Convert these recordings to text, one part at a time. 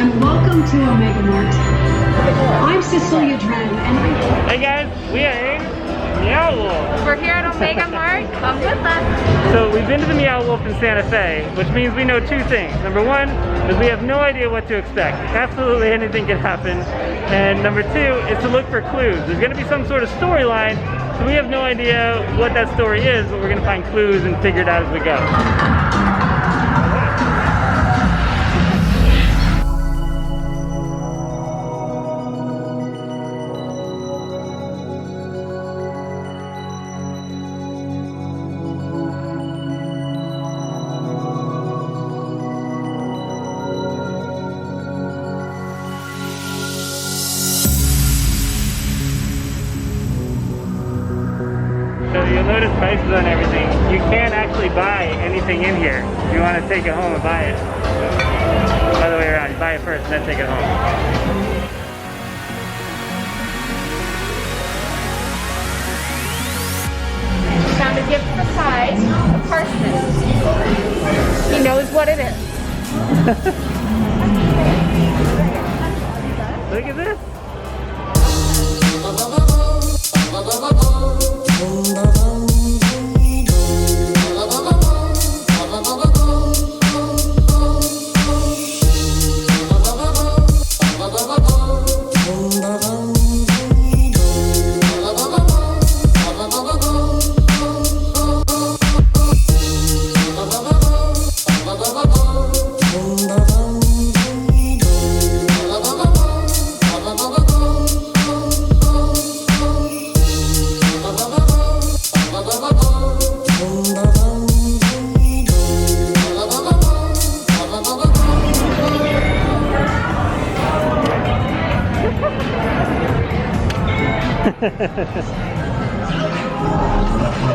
and welcome to Omega Mart. I'm Cecilia Dren, and Hey guys, we are in Meow Wolf. We're here at Omega Mart. Come with us. So we've been to the Meow Wolf in Santa Fe, which means we know two things. Number one is we have no idea what to expect. Absolutely anything can happen. And number two is to look for clues. There's going to be some sort of storyline, so we have no idea what that story is, but we're going to find clues and figure it out as we go. So you'll notice prices on everything. You can't actually buy anything in here. If you want to take it home and buy it. Other way around, you buy it first and then take it home. Found a gift for Clyde, a parsnip. He knows what it is. Look at this.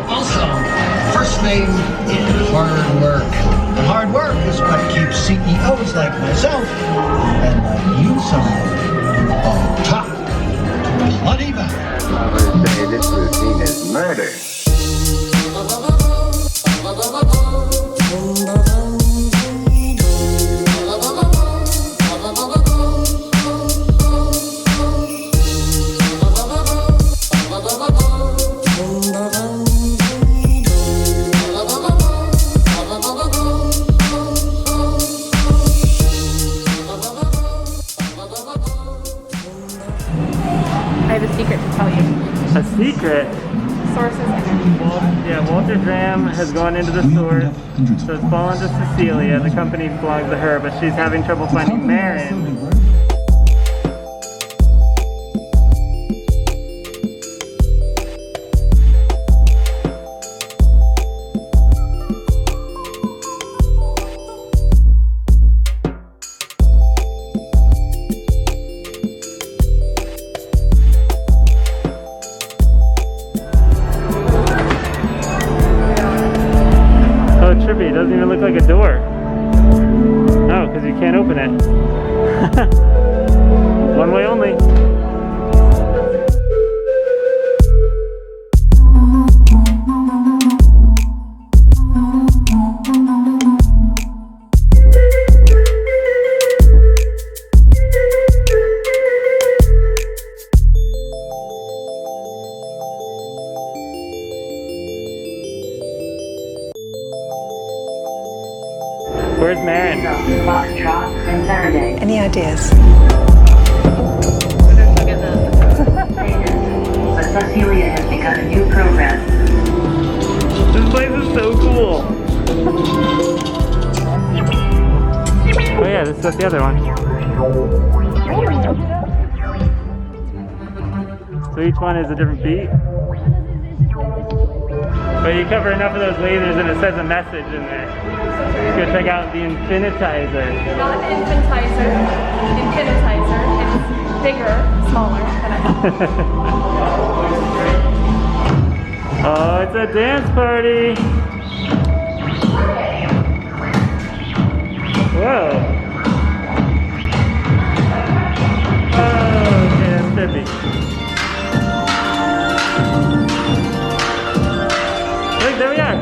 Also, first name is hard work. And hard work is what keeps CEOs like myself and like you someone on top. Plenty better. I would say this routine is murder. I have a secret to tell you. A secret? Sources. Walter Dram has gone into the store, so it's fallen to Cecilia. The company belongs to her, but she's having trouble finding Marin. Trippy, it doesn't even look like a door. Oh, because you can't open it. One way only. Where's Marin? Any ideas? But Cecilia has begun a new program. This place is so cool. Oh yeah, this is the other one. So each one is a different beat. But you cover enough of those lasers and it says a message in there. Let's go check out the Infinitizer. Not infantilizer, infinitizer. It's bigger, smaller than I thought. Oh, it's a dance party. Whoa. Oh, okay, that's trippy. Look, there we are.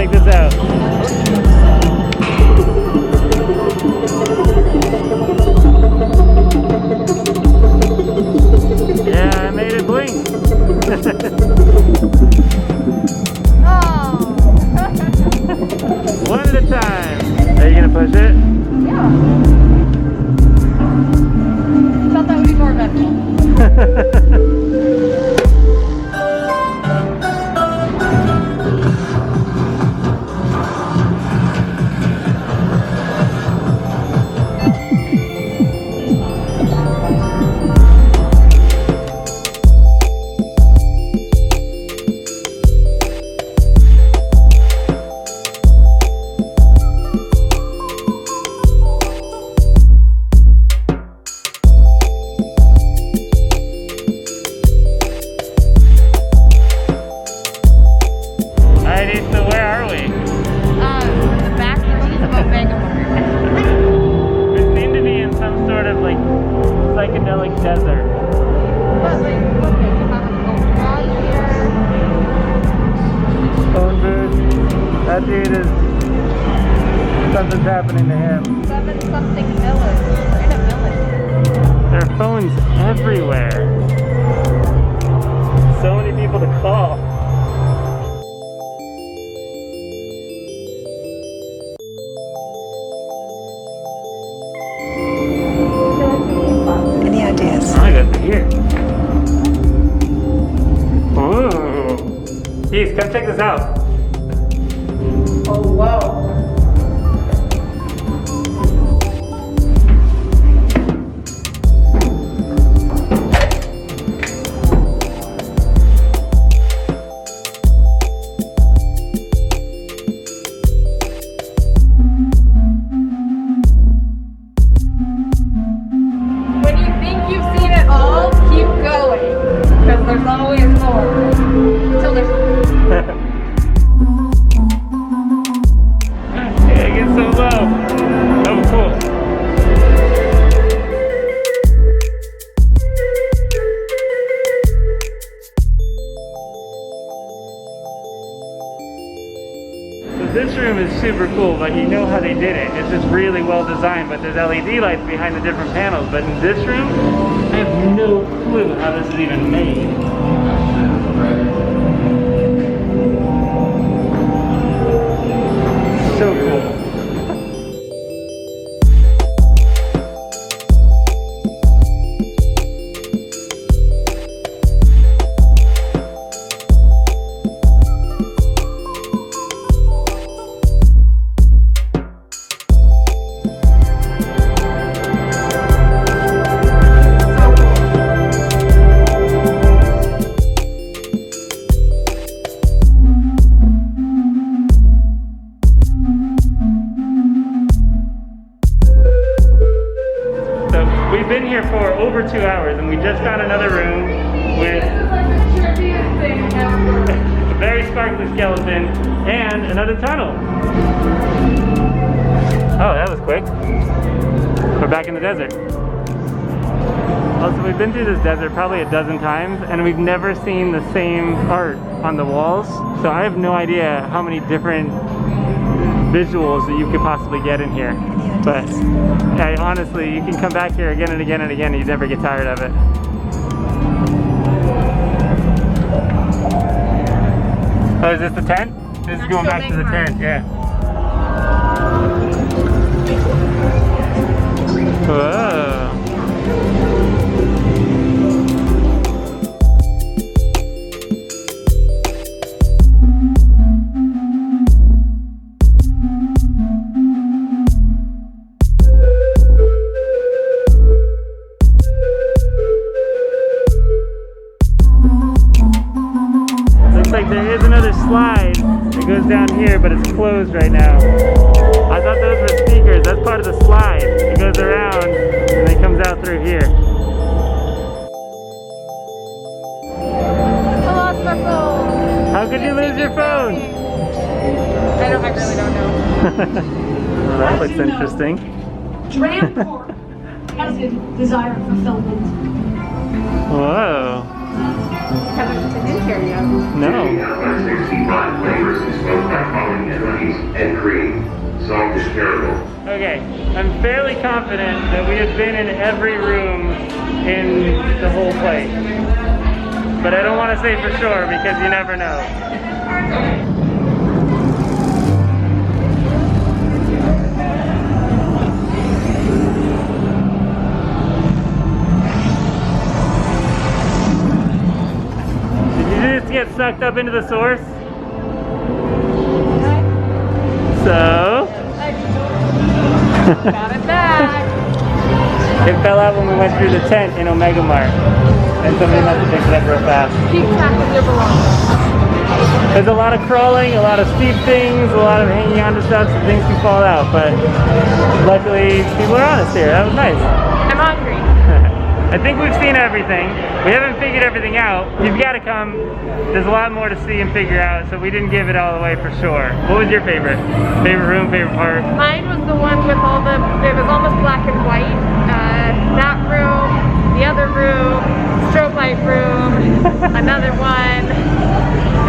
Check this out. Yeah, I made it blink. Oh. One at a time. Are you gonna push it? Yeah. Thought that would be more eventful. So where are we? The back rooms of Omega Mart. We seem to be in some sort of like psychedelic desert. But like, look, you have a GoPro here. Phone booth. That dude is... something's happening to him. 7-something village. We're in a village. There are phones everywhere. So many people to call. Any ideas? I got to here. Ooh. Keith, come check this out. Oh, wow. When you think you've seen it all, keep going. Because there's always more. Until there's... Yeah, it gets so low. Oh, cool. So this room is super cool, but you know how they did it. It's just really well designed, but there's LED lights behind the different panels. But in this room, I have no clue how this is even made. So cool. We've been here for over 2 hours and we just found another room with a very sparkly skeleton and another tunnel. Oh, that was quick. We're back in the desert. Also, we've been through this desert probably a dozen times and we've never seen the same art on the walls. So I have no idea how many different visuals that you could possibly get in here. But honestly, you can come back here again and again and again and you never get tired of it. Oh, is this the tent? This is going back to the tent, yeah. Whoa. Like there is another slide that goes down here, but it's closed right now. I thought those were speakers. That's part of the slide. It goes around and then comes out through here. I lost my phone. How could you lose your phone? I really don't know. Well, that looks interesting. Dramcorp has a desire of fulfillment. Whoa. Haven't been in here yet. No. cheese and cream. Salted caramel. Okay, I'm fairly confident that we have been in every room in the whole place. But I don't want to say for sure because you never know. Did you just get sucked up into the source? So? Got it back. It fell out when we went through the tent in Omega Mart. And somebody must have picked it up real fast. Keep track of your belongings. There's a lot of crawling, a lot of steep things, a lot of hanging onto stuff, so things can fall out. But luckily, people are honest here. That was nice. I'm hungry. I think we've seen everything. We haven't figured everything out. You've got to come. There's a lot more to see and figure out, so we didn't give it all away for sure. What was your favorite? Favorite room, favorite part? Mine was the one with all the, it was almost black and white. That room, the other room, strobe light room, another one.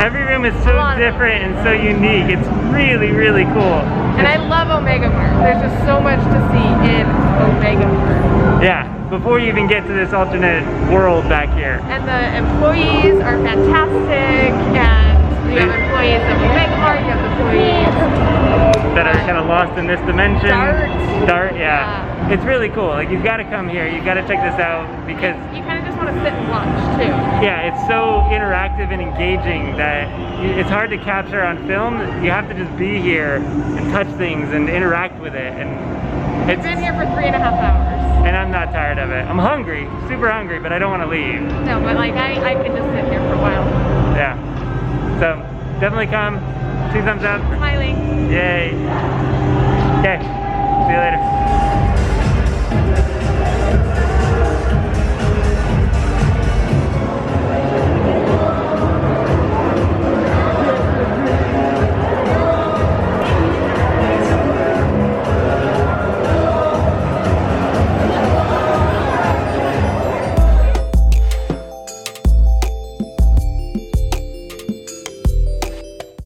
Every room is so different and so unique. It's really, really cool. And I love Omega Mart. There's just so much to see in Omega Mart. Yeah, before you even get to this alternate world back here. And the employees are fantastic, and you have employees of Omega Mart, you have employees that are kind of lost in this dimension. Dart, yeah. It's really cool. Like, you've got to come here. You've got to check this out because you kind of just want to sit and watch too. yeah, it's so interactive and engaging that it's hard to capture on film. You have to just be here and touch things and interact with it. And I've been here for 3.5 hours. And I'm not tired of it. I'm hungry, super hungry, but I don't want to leave. No, but like I could just sit here for a while. Yeah. So definitely come. 2 thumbs up. Smiling. Yay. Okay. See you later.